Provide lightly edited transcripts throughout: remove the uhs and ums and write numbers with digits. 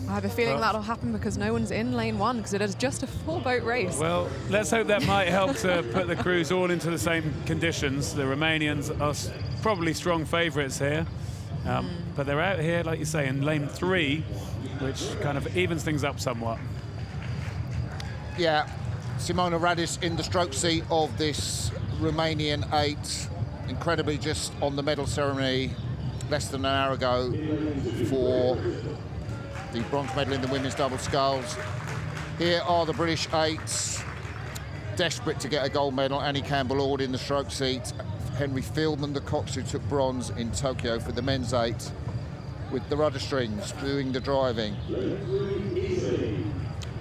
I have a feeling that'll happen because no one's in lane 1 because it is just a 4-boat race. Well, let's hope that might help to put the crews all into the same conditions. The Romanians are probably strong favourites here, but they're out here, like you say, in lane 3, which kind of evens things up somewhat. Yeah, Simona Radis in the stroke seat of this Romanian 8. Incredibly, just on the medal ceremony less than an hour ago for the bronze medal in the women's double sculls. Here are the British 8s, desperate to get a gold medal. Annie Campbell-Ord in the stroke seat. Henry Fieldman, the cox who took bronze in Tokyo for the men's 8, with the rudder strings doing the driving.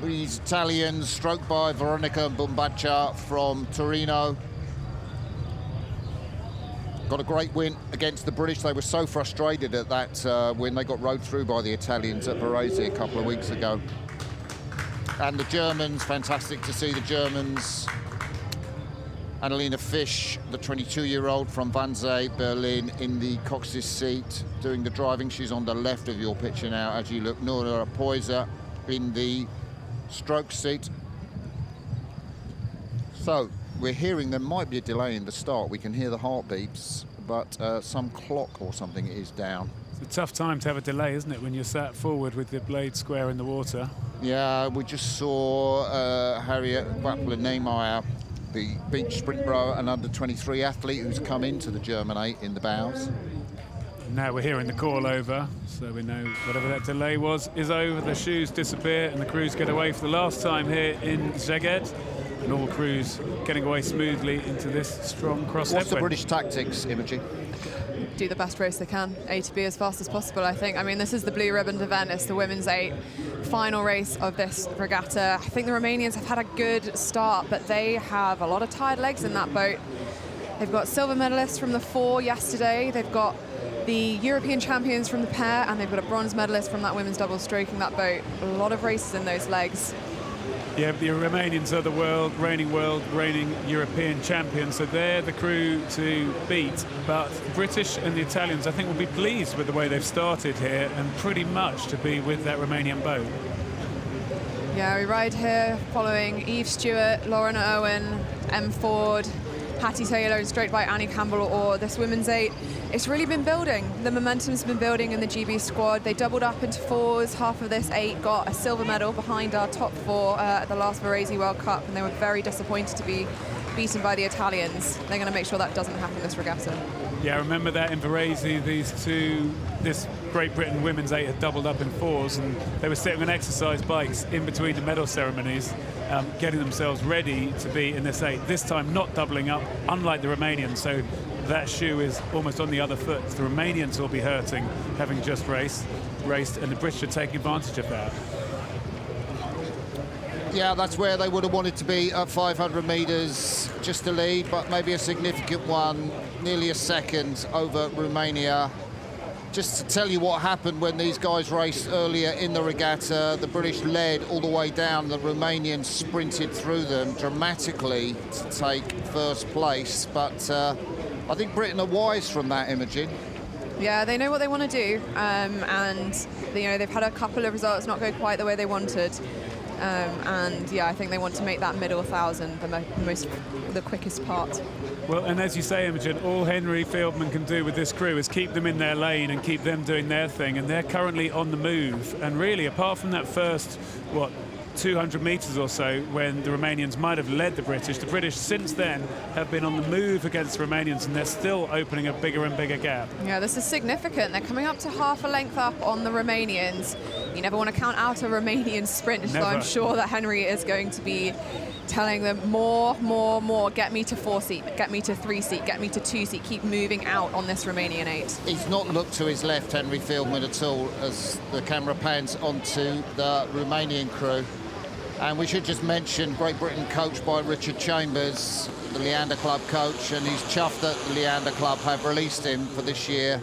These Italians, stroked by Veronica Bumbaccia from Torino. Got a great win against the British. They were so frustrated at that win. They got rode through by the Italians at Varese a couple of weeks ago. And the Germans, fantastic to see the Germans. Annalena Fisch, the 22-year-old from Wannsee, Berlin, in the cox's seat, doing the driving. She's on the left of your picture now as you look. Nora Poiser in the stroke seat. So, we're hearing there might be a delay in the start. We can hear the heartbeats, but some clock or something is down. It's a tough time to have a delay, isn't it, when you're sat forward with the blade square in the water? Yeah, we just saw Harriet Wappler-Nehmeyer, the beach sprint rower and under-23 athlete who's come into the German 8 in the bows. Now we're hearing the call over, so we know whatever that delay was is over. The shoes disappear and the crews get away for the last time here in Szeged. And all crews getting away smoothly into this strong cross. What's the British tactics, Imogen? Do the best race they can, A to B as fast as possible, I think. I mean, this is the blue ribbon event. It's the women's 8 final race of this regatta. I think the Romanians have had a good start, but they have a lot of tired legs in that boat. They've got silver medalists from the 4 yesterday. They've got the European champions from the pair, and they've got a bronze medalist from that women's double stroking that boat. A lot of races in those legs. Yeah, the Romanians are the reigning European champions, so they're the crew to beat. But the British and the Italians, I think, will be pleased with the way they've started here and pretty much to be with that Romanian boat. Yeah, we ride here following Eve Stewart, Lauren Owen, M. Ford, Hattie Taylor, and straight by Annie Campbell-Ord. This women's 8, it's really been building. The momentum's been building in the GB squad. They doubled up into 4s. Half of this 8 got a silver medal behind our top 4 at the last Varese World Cup, and they were very disappointed to be beaten by the Italians. They're going to make sure that doesn't happen this regatta. Yeah, I remember that in Varese, this Great Britain women's 8 had doubled up in 4s, and they were sitting on exercise bikes in between the medal ceremonies, getting themselves ready to be in this 8. This time not doubling up, unlike the Romanians, so that shoe is almost on the other foot. The Romanians will be hurting, having just raced, and the British are taking advantage of that. Yeah, that's where they would have wanted to be at 500 metres, just a lead, but maybe a significant one, nearly a second over Romania. Just to tell you what happened when these guys raced earlier in the regatta, the British led all the way down, the Romanians sprinted through them dramatically to take first place, but I think Britain are wise from that, Imogen. Yeah, they know what they want to do, and they've had a couple of results not go quite the way they wanted. And yeah, I think they want to make that middle 1,000 the quickest part. Well, and as you say, Imogen, all Henry Fieldman can do with this crew is keep them in their lane and keep them doing their thing, and they're currently on the move. And really, apart from that first, 200 metres or so, when the Romanians might have led the British since then have been on the move against the Romanians, and they're still opening a bigger and bigger gap. Yeah, this is significant. They're coming up to half a length up on the Romanians. You never want to count out a Romanian sprint, Never. so I'm sure that Henry is going to be telling them more, get me to 4 seat, get me to 3 seat, get me to 2 seat, keep moving out on this Romanian 8. He's not looked to his left, Henry Fieldman, at all, as the camera pans onto the Romanian crew. And we should just mention Great Britain coached by Richard Chambers, the Leander Club coach, and he's chuffed that the Leander Club have released him for this year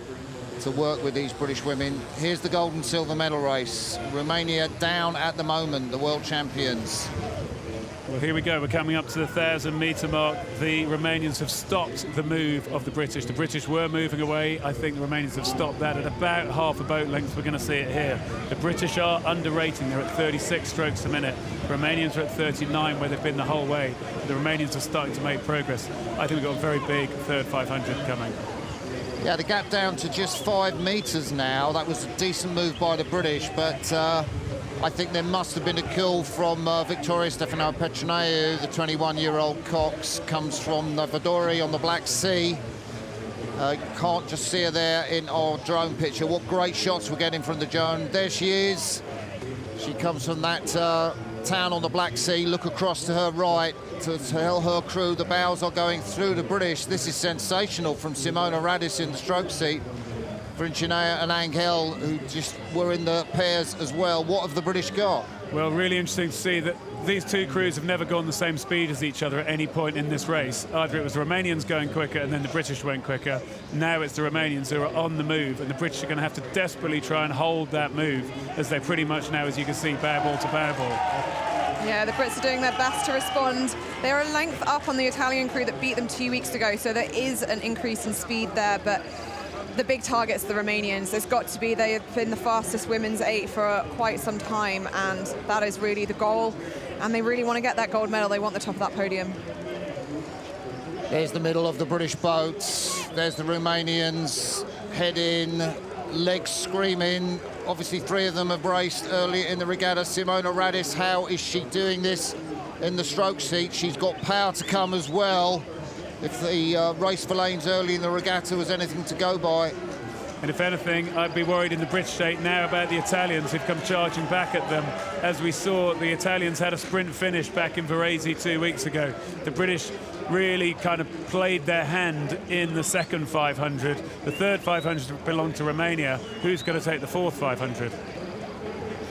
to work with these British women. Here's the gold and silver medal race. Romania down at the moment, the world champions. Well, here we go. We're coming up to the 1,000-metre mark. The Romanians have stopped the move of the British. The British were moving away. I think the Romanians have stopped that at about half a boat length. We're going to see it here. The British are underrating. They're at 36 strokes a minute. The Romanians are at 39, where they've been the whole way. The Romanians are starting to make progress. I think we've got a very big third 500 coming. Yeah, the gap down to just 5 metres now. That was a decent move by the British, but I think there must have been a call from Victoria Stefano Petruneau. The 21-year-old Cox comes from Vadori on the Black Sea. Can't just see her there in our drone picture. What great shots we're getting from the drone. There she is. She comes from that town on the Black Sea. Look across to her right to tell her crew the bows are going through the British. This is sensational from Simona Radis in the stroke seat. Vincenea and Angel, who just were in the pairs as well. What have the British got? Well, really interesting to see that these two crews have never gone the same speed as each other at any point in this race. Either it was the Romanians going quicker and then the British went quicker. Now it's the Romanians who are on the move, and the British are going to have to desperately try and hold that move, as they pretty much now, as you can see, bow ball to bow ball. Yeah, the Brits are doing their best to respond. They're a length up on the Italian crew that beat them 2 weeks ago, so there is an increase in speed there, but the big target's the Romanians. There's got to be. They have been the fastest women's 8 for quite some time, and that is really the goal. And they really want to get that gold medal. They want the top of that podium. There's the middle of the British boats. There's the Romanians, head in, legs screaming. Obviously, 3 of them have raced early in the regatta. Simona Radis, how is she doing this in the stroke seat? She's got power to come as well. If the race for lanes early in the regatta was anything to go by. And if anything, I'd be worried in the British 8 now about the Italians who've come charging back at them. As we saw, the Italians had a sprint finish back in Varese 2 weeks ago. The British really kind of played their hand in the second 500. The third 500 belonged to Romania. Who's going to take the fourth 500?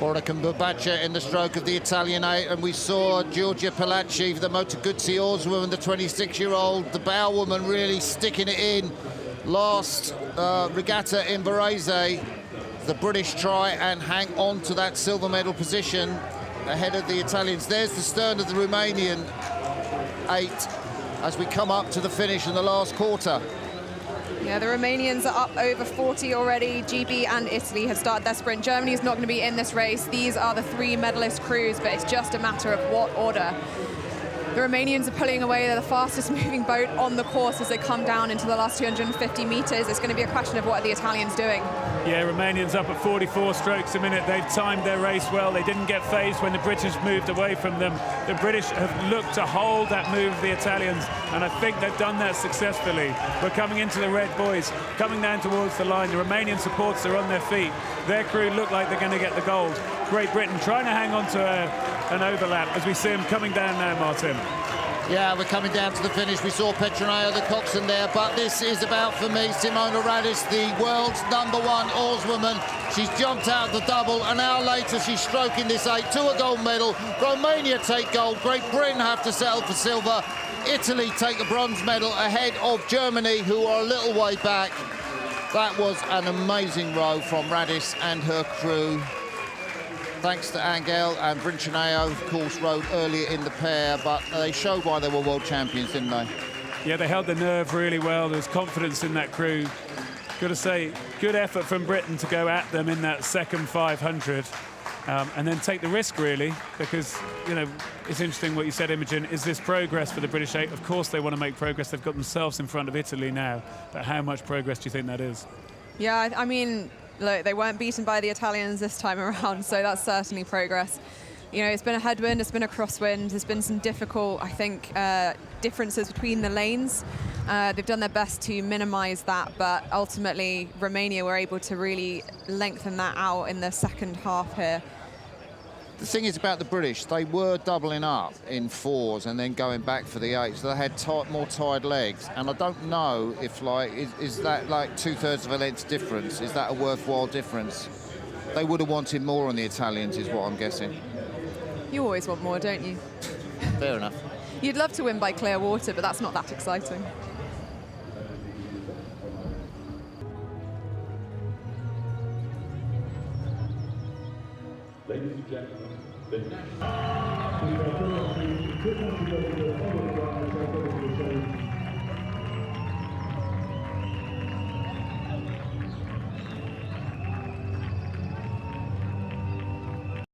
Boric and Bubacha in the stroke of the Italian 8, and we saw Giorgia Palacci, the Moto Guzzi oarswoman, the 26-year-old, the bow woman, really sticking it in. Last regatta in Varese, the British try and hang on to that silver medal position ahead of the Italians. There's the stern of the Romanian 8 as we come up to the finish in the last quarter. Yeah, the Romanians are up over 40 already. GB and Italy have started their sprint. Germany is not going to be in this race. These are the 3 medalist crews, but it's just a matter of what order. The Romanians are pulling away. They're the fastest moving boat on the course as they come down into the last 250 meters. It's going to be a question of what are the Italians doing. Yeah, Romanians up at 44 strokes a minute. They've timed their race well. They didn't get phased when the British moved away from them. The British have looked to hold that move of the Italians, and I think they've done that successfully. We're coming into the red boys, coming down towards the line. The Romanian supporters are on their feet. Their crew look like they're going to get the gold. Great Britain trying to hang on to an overlap as we see them coming down now, Martin. Yeah, we're coming down to the finish. We saw Petruneau, the coxswain there, but this is about, for me, Simona Radis, the world's #1 oarswoman. She's jumped out of the double. An hour later, she's stroking this 8 to a gold medal. Romania take gold. Great Britain have to settle for silver. Italy take the bronze medal ahead of Germany, who are a little way back. That was an amazing row from Radis and her crew. Thanks to Angel and Vincenea, of course, rode earlier in the pair, but they showed why they were world champions, didn't they? Yeah, they held the nerve really well. There was confidence in that crew. Got to say, good effort from Britain to go at them in that second 500 and then take the risk, really, because, you know, it's interesting what you said, Imogen. Is this progress for the British 8? Of course they want to make progress. They've got themselves in front of Italy now, but how much progress do you think that is? Yeah, I mean, look, they weren't beaten by the Italians this time around, so that's certainly progress. You know, it's been a headwind, it's been a crosswind, there's been some difficult, I think, differences between the lanes. They've done their best to minimize that, but ultimately Romania were able to really lengthen that out in the second half here. The thing is about the British, they were doubling up in 4s and then going back for the 8s. So they had more tired legs, and I don't know if, like, is that like 2/3 of a length difference? Is that a worthwhile difference? They would have wanted more on the Italians, is what I'm guessing. You always want more, don't you? Fair enough. You'd love to win by clear water, but that's not that exciting. Ladies and gentlemen, the national...